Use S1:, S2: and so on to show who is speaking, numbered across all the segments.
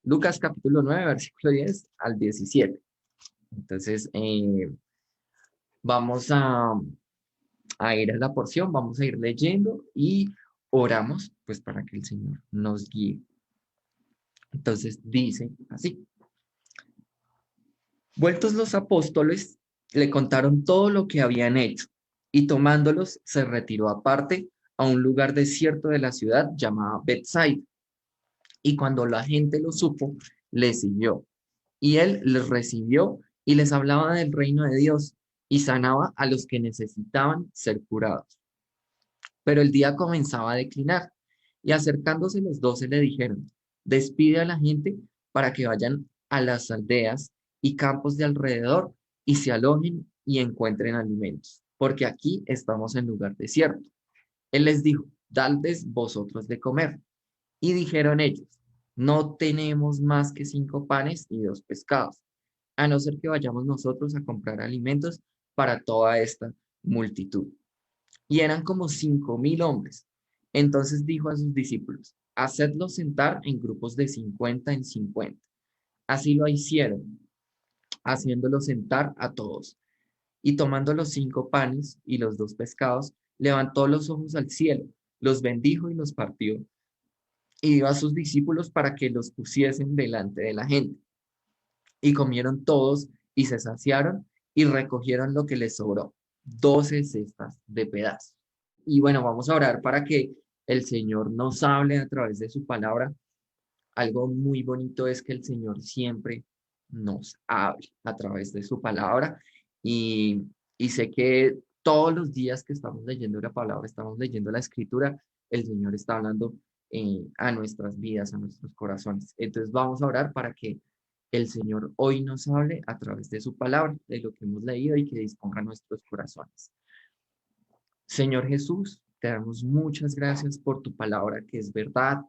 S1: Lucas capítulo 9 versículo 10 al 17. Entonces, vamos a ir a la porción, vamos a ir leyendo y oramos pues para que el Señor nos guíe. Entonces dice así: vueltos los apóstoles, le contaron todo lo que habían hecho, y tomándolos se retiró aparte a un lugar desierto de la ciudad llamada Bethsaida. Y cuando la gente lo supo, le siguió. Y él les recibió y les hablaba del reino de Dios y sanaba a los que necesitaban ser curados. Pero el día comenzaba a declinar, y acercándose los 12 le dijeron: despide a la gente para que vayan a las aldeas y campos de alrededor y se alojen y encuentren alimentos, porque aquí estamos en lugar desierto. Él les dijo: dadles vosotros de comer. Y dijeron ellos: no tenemos más que 5 panes y 2 pescados, a no ser que vayamos nosotros a comprar alimentos para toda esta multitud. Y eran como 5.000 hombres. Entonces dijo a sus discípulos: hacedlos sentar en grupos de 50 en 50. Así lo hicieron, haciéndolos sentar a todos. Y tomando los 5 panes y los 2 pescados, levantó los ojos al cielo, los bendijo y los partió, y dio a sus discípulos para que los pusiesen delante de la gente. Y comieron todos y se saciaron y recogieron lo que les sobró, 12 cestas de pedazos. Y bueno, vamos a orar para que el Señor nos hable a través de su palabra. Algo muy bonito es que el Señor siempre nos hable a través de su palabra, y, y sé que todos los días que estamos leyendo la palabra, estamos leyendo la escritura, el Señor está hablando a nuestras vidas, a nuestros corazones. Entonces vamos a orar para que el Señor hoy nos hable a través de su palabra, de lo que hemos leído, y que disponga nuestros corazones. Señor Jesús, te damos muchas gracias por tu palabra, que es verdad.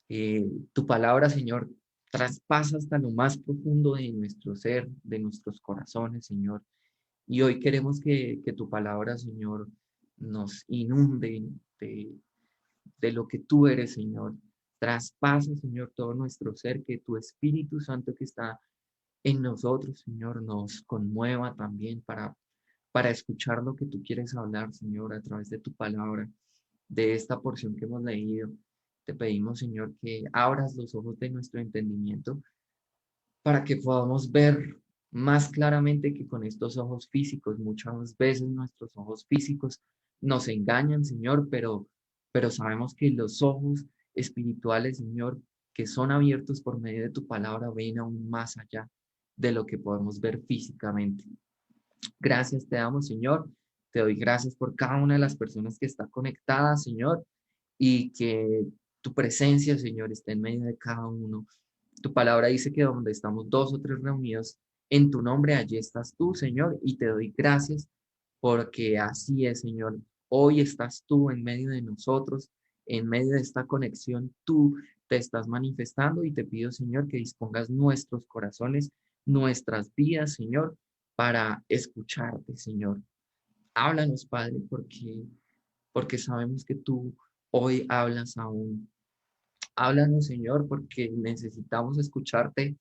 S1: Tu palabra, Señor, traspasa hasta lo más profundo de nuestro ser, de nuestros corazones, Señor. Y hoy queremos que tu palabra, Señor, nos inunde de lo que tú eres, Señor. Traspasa, Señor, todo nuestro ser, que tu Espíritu Santo que está en nosotros, Señor, nos conmueva también para escuchar lo que tú quieres hablar, Señor, a través de tu palabra, de esta porción que hemos leído. Te pedimos, Señor, que abras los ojos de nuestro entendimiento para que podamos ver más claramente que con estos ojos físicos. Muchas veces nuestros ojos físicos nos engañan, Señor, pero sabemos que los ojos espirituales, Señor, que son abiertos por medio de tu palabra, ven aún más allá de lo que podemos ver físicamente. Gracias te damos, Señor. Te doy gracias por cada una de las personas que está conectada, Señor, y que tu presencia, Señor, esté en medio de cada uno. Tu palabra dice que donde estamos 2 o 3 reunidos en tu nombre, allí estás tú, Señor, y te doy gracias porque así es, Señor. Hoy estás tú en medio de nosotros, en medio de esta conexión, tú te estás manifestando, y te pido, Señor, que dispongas nuestros corazones, nuestras vidas, Señor, para escucharte, Señor. Háblanos, Padre, porque sabemos que tú hoy hablas aún. Háblanos, Señor, porque necesitamos escucharte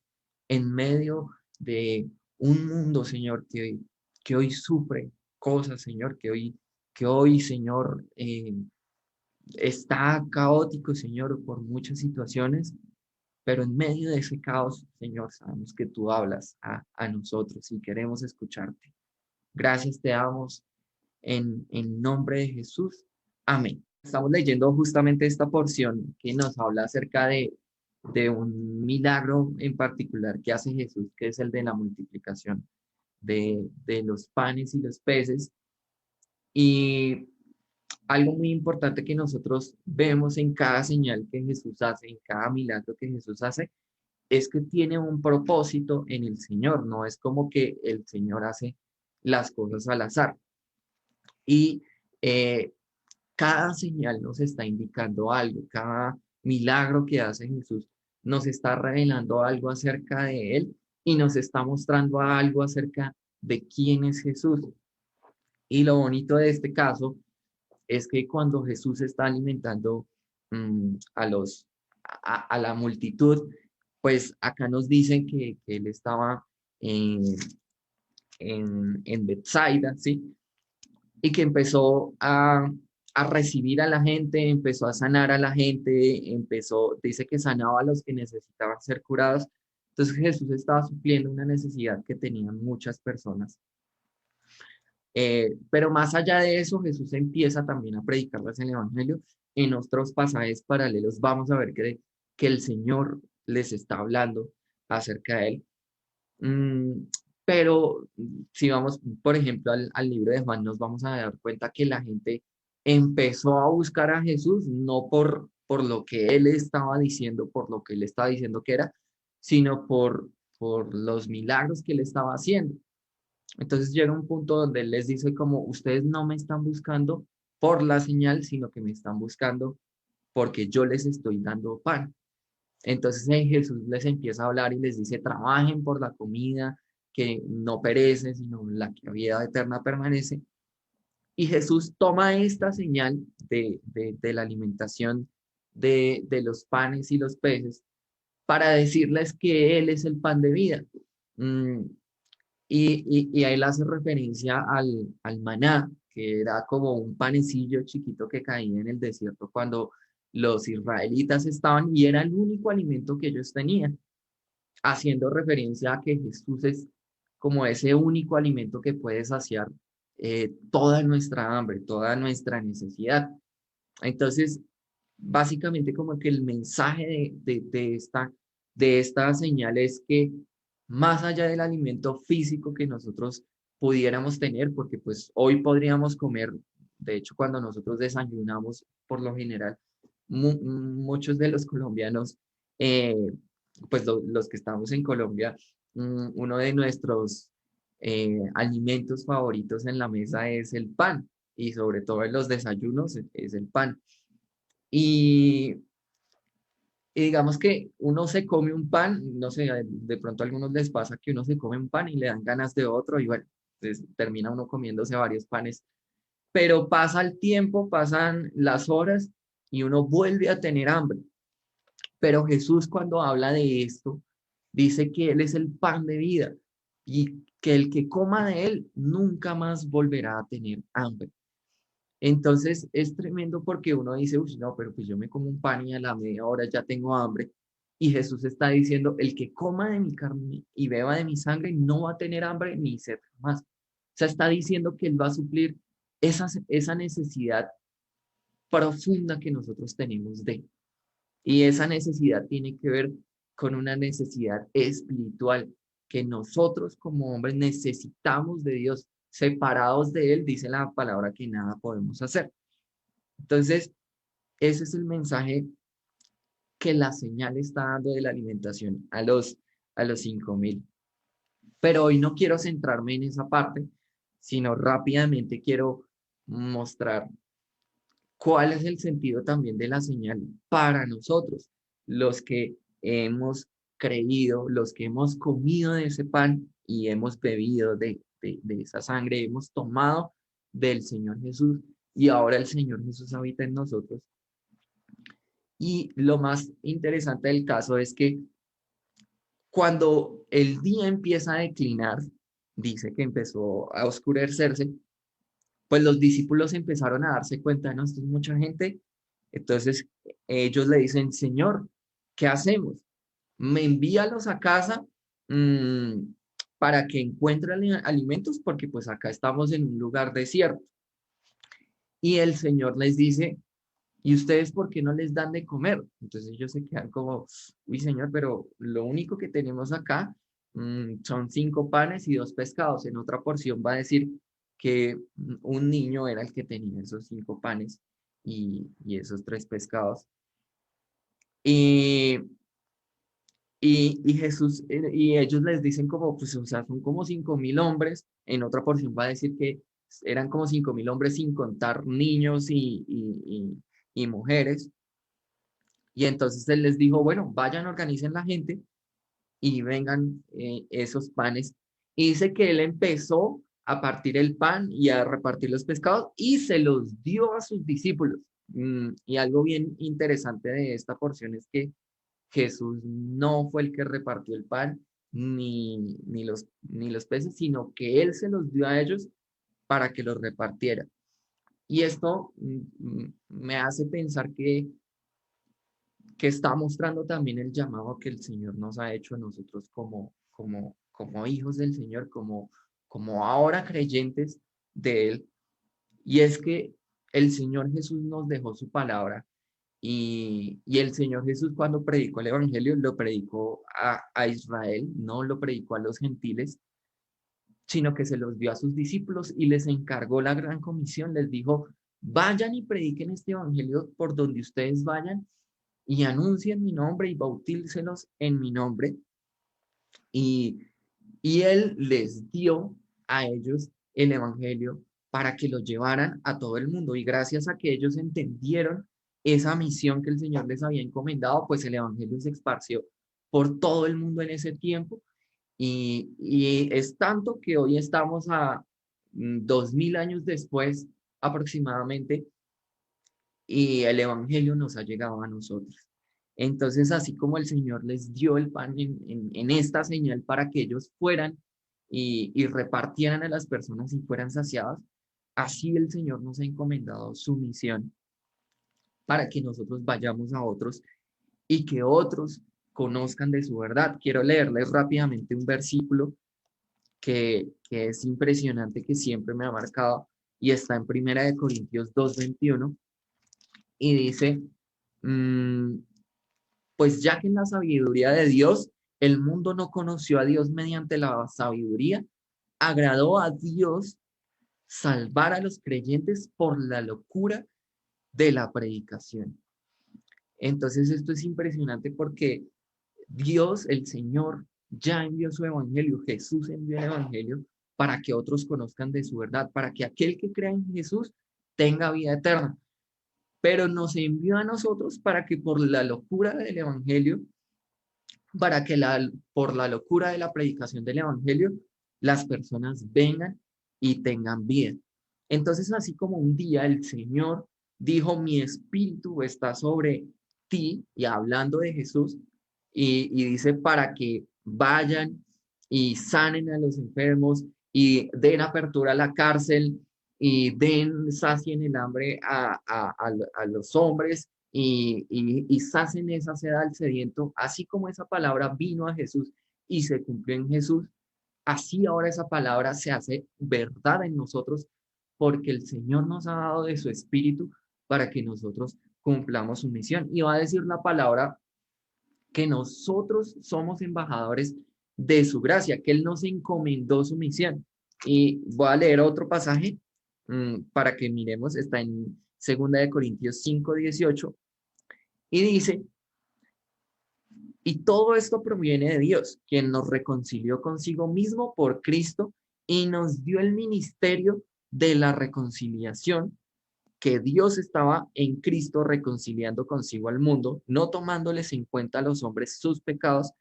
S1: en medio de un mundo, Señor, que hoy sufre cosas, Señor, que hoy, Señor, está caótico, Señor, por muchas situaciones, pero en medio de ese caos, Señor, sabemos que tú hablas a nosotros y queremos escucharte. Gracias te damos en nombre de Jesús. Amén. Estamos leyendo justamente esta porción que nos habla acerca de un milagro en particular que hace Jesús, que es el de la multiplicación de los panes y los peces. Y algo muy importante que nosotros vemos en cada señal que Jesús hace, en cada milagro que Jesús hace, es que tiene un propósito en el Señor. No es como que el Señor hace las cosas al azar. Y eh, cada señal nos está indicando algo, cada milagro que hace Jesús nos está revelando algo acerca de Él, y nos está mostrando algo acerca de quién es Jesús. Y lo bonito de este caso es que cuando Jesús está alimentando a la multitud, pues acá nos dicen que él estaba en, en Bethsaida, ¿sí? Y que empezó a recibir a la gente, empezó a sanar a la gente, dice que sanaba a los que necesitaban ser curados. Entonces Jesús estaba supliendo una necesidad que tenían muchas personas. Pero más allá de eso, Jesús empieza también a predicarles el Evangelio. En otros pasajes paralelos vamos a ver que el Señor les está hablando acerca de él. Mm, pero si vamos, por ejemplo, al libro de Juan, nos vamos a dar cuenta que la gente empezó a buscar a Jesús no por lo que él estaba diciendo, por lo que él estaba diciendo que era, sino por los milagros que él estaba haciendo. Entonces llega un punto donde él les dice como, ustedes no me están buscando por la señal, sino que me están buscando porque yo les estoy dando pan. Entonces Jesús les empieza a hablar y les dice, trabajen por la comida que no perece, sino la que a vida eterna permanece. Y Jesús toma esta señal de la alimentación de los panes y los peces para decirles que Él es el pan de vida. Mm, y a él hace referencia al maná, que era como un panecillo chiquito que caía en el desierto cuando los israelitas estaban y era el único alimento que ellos tenían, haciendo referencia a que Jesús es como ese único alimento que puede saciar toda nuestra hambre, toda nuestra necesidad. Entonces, básicamente como que el mensaje de esta señal es que más allá del alimento físico que nosotros pudiéramos tener, porque pues hoy podríamos comer, de hecho cuando nosotros desayunamos por lo general, muchos de los colombianos, eh, pues los que estamos en Colombia, uno de nuestros alimentos favoritos en la mesa es el pan y sobre todo en los desayunos es el pan. Y, y digamos que uno se come un pan, no sé, de pronto a algunos les pasa que uno se come un pan y le dan ganas de otro y bueno, pues termina uno comiéndose varios panes, pero pasa el tiempo, pasan las horas y uno vuelve a tener hambre. Pero Jesús cuando habla de esto, dice que Él es el pan de vida y que el que coma de Él nunca más volverá a tener hambre. Entonces es tremendo porque uno dice, uy, no, pero pues yo me como un pan y a la media hora ya tengo hambre. Y Jesús está diciendo, el que coma de mi carne y beba de mi sangre no va a tener hambre ni sed más. O sea, está diciendo que Él va a suplir esa necesidad profunda que nosotros tenemos de. Y esa necesidad tiene que ver con una necesidad espiritual que nosotros como hombres necesitamos de Dios. Separados de Él, dice la palabra que nada podemos hacer. Entonces, ese es el mensaje que la señal está dando de la alimentación a los 5.000. Pero hoy no quiero centrarme en esa parte, sino rápidamente quiero mostrar cuál es el sentido también de la señal para nosotros, los que hemos creído, los que hemos comido de ese pan y hemos bebido de esa sangre, hemos tomado del Señor Jesús y ahora el Señor Jesús habita en nosotros. Y lo más interesante del caso es que cuando el día empieza a declinar, dice que empezó a oscurecerse, pues los discípulos empezaron a darse cuenta, no, esto es mucha gente. Entonces ellos le dicen, Señor, ¿qué hacemos? Me envíalos a casa mm, para que encuentren alimentos, porque pues acá estamos en un lugar desierto. Y el Señor les dice, ¿y ustedes por qué no les dan de comer? Entonces ellos se quedan como, uy, Señor, pero lo único que tenemos acá son 5 panes y 2 pescados. En otra porción va a decir que un niño era el que tenía esos 5 panes y esos 3 pescados. Y, y Jesús, y ellos les dicen como, pues, o sea, son como 5.000 hombres. En otra porción va a decir que eran como 5.000 hombres sin contar niños y mujeres. Y entonces él les dijo, bueno, vayan, organicen la gente y vengan esos panes. Y dice que él empezó a partir el pan y a repartir los pescados y se los dio a sus discípulos. Y algo bien interesante de esta porción es que Jesús no fue el que repartió el pan ni los peces, sino que Él se los dio a ellos para que los repartiera. Y esto me hace pensar que está mostrando también el llamado que el Señor nos ha hecho a nosotros como hijos del Señor, como ahora creyentes de Él. Y es que el Señor Jesús nos dejó su palabra y el Señor Jesús cuando predicó el Evangelio lo predicó a Israel, no lo predicó a los gentiles, sino que se los dio a sus discípulos y les encargó la gran comisión, les dijo, vayan y prediquen este Evangelio por donde ustedes vayan y anuncien mi nombre y bautícelos en mi nombre. Y, y Él les dio a ellos el Evangelio para que lo llevaran a todo el mundo. Y gracias a que ellos entendieron esa misión que el Señor les había encomendado, pues el Evangelio se esparció por todo el mundo en ese tiempo. Y es tanto que hoy estamos a 2000 años después aproximadamente y el Evangelio nos ha llegado a nosotros. Entonces, así como el Señor les dio el pan en esta señal para que ellos fueran y repartieran a las personas y fueran saciadas, así el Señor nos ha encomendado su misión para que nosotros vayamos a otros y que otros conozcan de su verdad. Quiero leerles rápidamente un versículo que es impresionante, que siempre me ha marcado y está en Primera de Corintios 2:21 y dice, mm, pues ya que en la sabiduría de Dios el mundo no conoció a Dios mediante la sabiduría, agradó a Dios salvar a los creyentes por la locura de la predicación. Entonces esto es impresionante porque Dios, el Señor, ya envió su evangelio, Jesús envió el evangelio para que otros conozcan de su verdad, para que aquel que crea en Jesús tenga vida eterna. Pero nos envió a nosotros para que por la locura del evangelio, para que por la locura de la predicación del evangelio, las personas vengan y tengan vida. Entonces, así como un día el Señor dijo, mi espíritu está sobre ti, y hablando de Jesús, y dice para que vayan y sanen a los enfermos y den apertura a la cárcel y sacien el hambre a los hombres y sacen esa sed al sediento, así como esa palabra vino a Jesús y se cumplió en Jesús, así ahora esa palabra se hace verdad en nosotros porque el Señor nos ha dado de su espíritu para que nosotros cumplamos su misión. Y va a decir la palabra que nosotros somos embajadores de su gracia, que Él nos encomendó su misión. Y voy a leer otro pasaje para que miremos, está en 2 Corintios 5:18, y dice, y todo esto proviene de Dios, quien nos reconcilió consigo mismo por Cristo y nos dio el ministerio de la reconciliación, que Dios estaba en Cristo reconciliando consigo al mundo, no tomándoles en cuenta a los hombres sus pecados,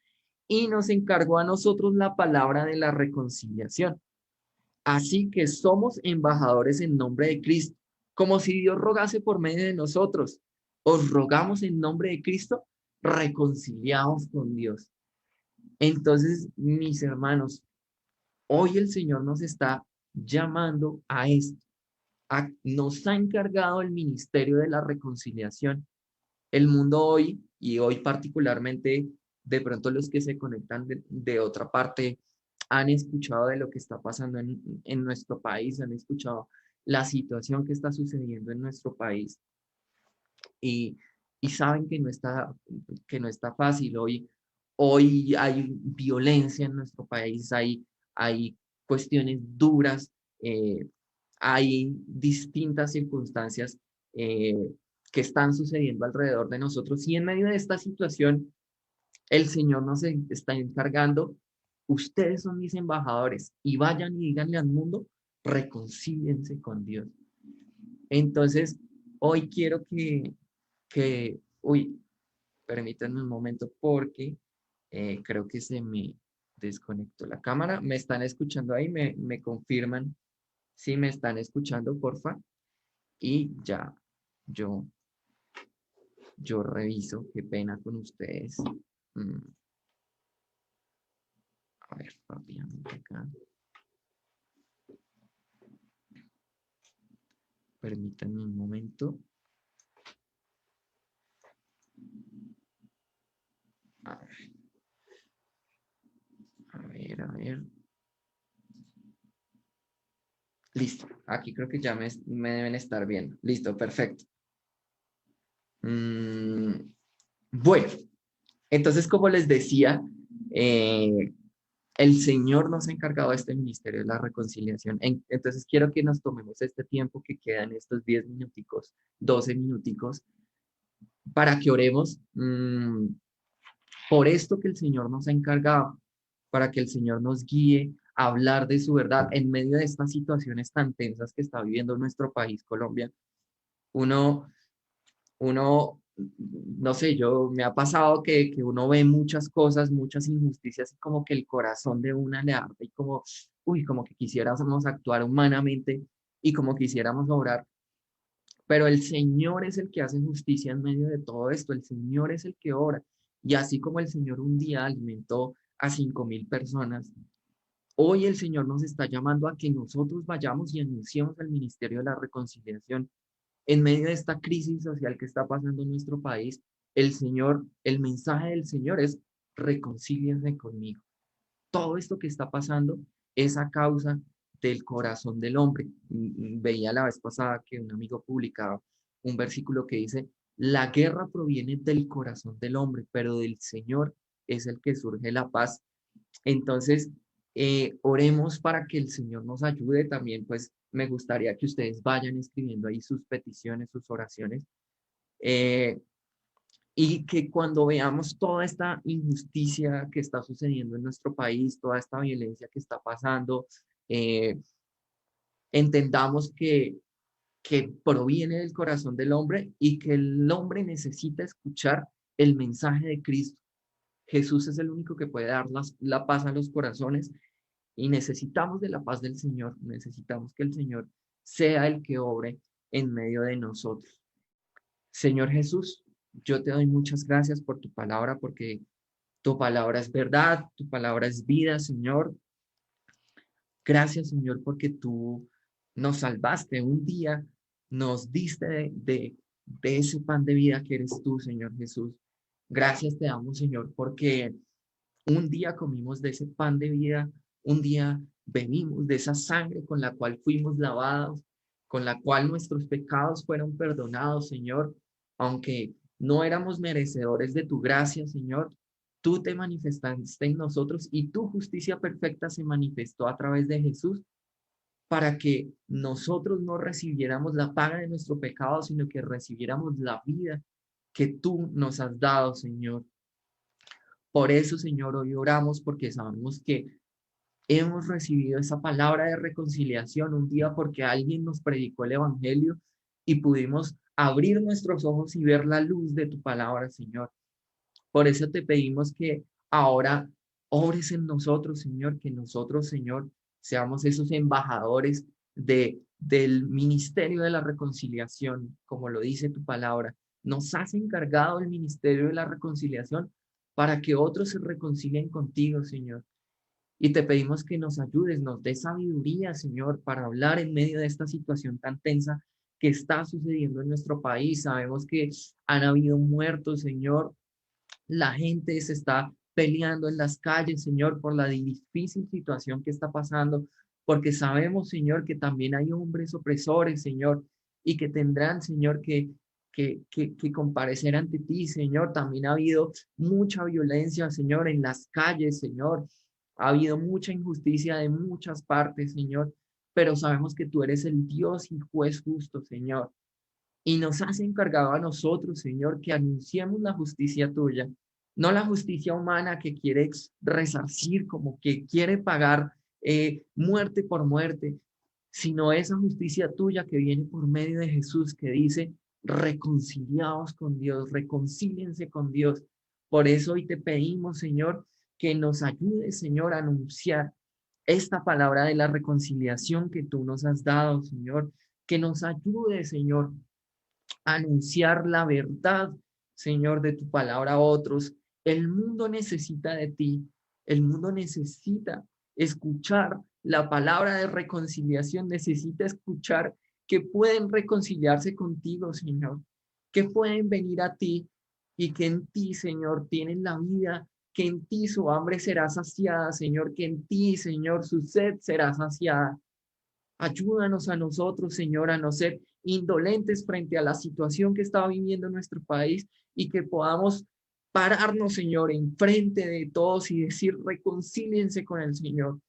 S1: y nos encargó a nosotros la palabra de la reconciliación. Así que somos embajadores en nombre de Cristo, como si Dios rogase por medio de nosotros. Os rogamos en nombre de Cristo, reconciliados con Dios. Entonces, mis hermanos, hoy el Señor nos está llamando a esto. Nos ha encargado el ministerio de la reconciliación. El mundo hoy, y hoy particularmente, de pronto los que se conectan de otra parte, han escuchado de lo que está pasando en nuestro país, han escuchado la situación que está sucediendo en nuestro país y, y saben que no está fácil. Hoy hay violencia en nuestro país, hay cuestiones duras, hay distintas circunstancias eh, que están sucediendo alrededor de nosotros y en medio de esta situación el Señor nos está encargando, ustedes son mis embajadores y vayan y díganle al mundo, reconcíliense con Dios. Entonces, hoy quiero uy, permítanme un momento porque creo que se me desconectó la cámara. ¿Me están escuchando ahí? ¿Me confirman si me están escuchando, porfa? Y ya, yo Yo reviso, qué pena con ustedes. Mm, A ver, rápidamente acá. Permítanme un momento. A ver, a ver, a ver. Listo. Aquí creo que ya me deben estar viendo. Listo, perfecto. Mm, bueno, entonces, como les decía, eh, el Señor nos ha encargado de este ministerio de la reconciliación. Entonces, quiero que nos tomemos este tiempo que quedan, estos 10 minuticos, 12 minuticos, para que oremos por esto que el Señor nos ha encargado, para que el Señor nos guíe a hablar de su verdad en medio de estas situaciones tan tensas que está viviendo nuestro país, Colombia. Uno, uno, no sé, yo me ha pasado que uno ve muchas cosas, muchas injusticias y como que el corazón de una le arde y como, uy, como que quisiéramos actuar humanamente y como quisiéramos obrar, pero el Señor es el que hace justicia en medio de todo esto, el Señor es el que obra. Y así como el Señor un día alimentó a 5.000 personas, hoy el Señor nos está llamando a que nosotros vayamos y anunciemos el ministerio de la reconciliación en medio de esta crisis social que está pasando en nuestro país. El Señor, el mensaje del Señor es: reconcíliense conmigo. Todo esto que está pasando es a causa del corazón del hombre. Veía la vez pasada que un amigo publicaba un versículo que dice: la guerra proviene del corazón del hombre, pero del Señor es el que surge la paz. Entonces, oremos para que el Señor nos ayude también. Pues me gustaría que ustedes vayan escribiendo ahí sus peticiones, sus oraciones, eh, y que cuando veamos toda esta injusticia que está sucediendo en nuestro país, toda esta violencia que está pasando, eh, entendamos que proviene del corazón del hombre y que el hombre necesita escuchar el mensaje de Cristo. Jesús es el único que puede dar la paz a los corazones y necesitamos de la paz del Señor, necesitamos que el Señor sea el que obre en medio de nosotros. Señor Jesús, yo te doy muchas gracias por tu palabra, porque tu palabra es verdad, tu palabra es vida, Señor. Gracias, Señor, porque tú nos salvaste un día, nos diste de ese pan de vida que eres tú, Señor Jesús. Gracias te damos, Señor, porque un día comimos de ese pan de vida, un día bebimos de esa sangre con la cual fuimos lavados, con la cual nuestros pecados fueron perdonados, Señor, aunque no éramos merecedores de tu gracia, Señor. Tú te manifestaste en nosotros y tu justicia perfecta se manifestó a través de Jesús para que nosotros no recibiéramos la paga de nuestro pecado, sino que recibiéramos la vida que tú nos has dado, Señor. Por eso, Señor, hoy oramos porque sabemos que hemos recibido esa palabra de reconciliación un día porque alguien nos predicó el Evangelio y pudimos abrir nuestros ojos y ver la luz de tu palabra, Señor. Por eso te pedimos que ahora obres en nosotros, Señor, que nosotros, Señor, seamos esos embajadores del ministerio de la reconciliación, como lo dice tu palabra. Nos has encargado el ministerio de la reconciliación para que otros se reconcilien contigo, Señor. Y te pedimos que nos ayudes, nos des sabiduría, Señor, para hablar en medio de esta situación tan tensa que está sucediendo en nuestro país. Sabemos que han habido muertos, Señor, la gente se está peleando en las calles, Señor, por la difícil situación que está pasando, porque sabemos, Señor, que también hay hombres opresores, Señor, y que tendrán, Señor, que comparecer ante ti, Señor. También ha habido mucha violencia, Señor, en las calles, Señor. Ha habido mucha injusticia de muchas partes, Señor, pero sabemos que tú eres el Dios y juez justo, Señor. Y nos has encargado a nosotros, Señor, que anunciemos la justicia tuya, no la justicia humana que quiere resarcir, como que quiere pagar muerte por muerte, sino esa justicia tuya que viene por medio de Jesús, que dice: reconciliaos con Dios, reconcíliense con Dios. Por eso hoy te pedimos, Señor, que nos ayudes, Señor, a anunciar esta palabra de la reconciliación que tú nos has dado, Señor, que nos ayude, Señor, anunciar la verdad, Señor, de tu palabra a otros. El mundo necesita de ti. El mundo necesita escuchar la palabra de reconciliación, necesita escuchar que pueden reconciliarse contigo, Señor, que pueden venir a ti y que en ti, Señor, tienen la vida, que en ti su hambre será saciada, Señor, que en ti, Señor, su sed será saciada. Ayúdanos a nosotros, Señor, a no ser indolentes frente a la situación que está viviendo nuestro país y que podamos pararnos, Señor, enfrente de todos y decir, reconcíliense con el Señor.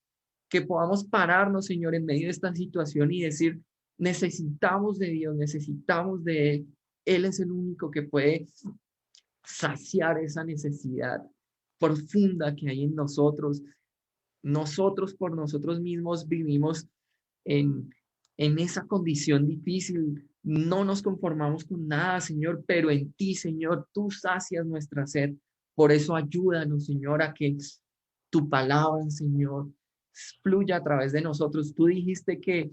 S1: Que podamos pararnos, Señor, en medio de esta situación y decir, necesitamos de Dios, necesitamos de Él. Él es el único que puede saciar esa necesidad profunda que hay en nosotros. Nosotros por nosotros mismos vivimos en, en esa condición difícil. No nos conformamos con nada, Señor, pero en ti, Señor, tú sacias nuestra sed. Por eso ayúdanos, Señor, a que tu palabra, Señor, fluya a través de nosotros. Tú dijiste que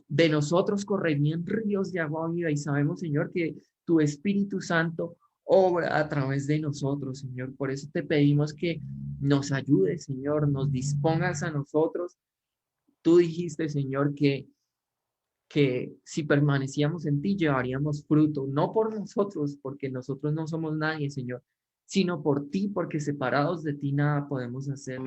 S1: de nosotros correrían ríos de agua viva y sabemos, Señor, que tu Espíritu Santo obra a través de nosotros, Señor. Por eso te pedimos que nos ayudes, Señor, nos dispongas a nosotros. Tú dijiste, Señor, que si permanecíamos en ti llevaríamos fruto, no por nosotros, porque nosotros no somos nadie, Señor, sino por ti, porque separados de ti nada podemos hacer.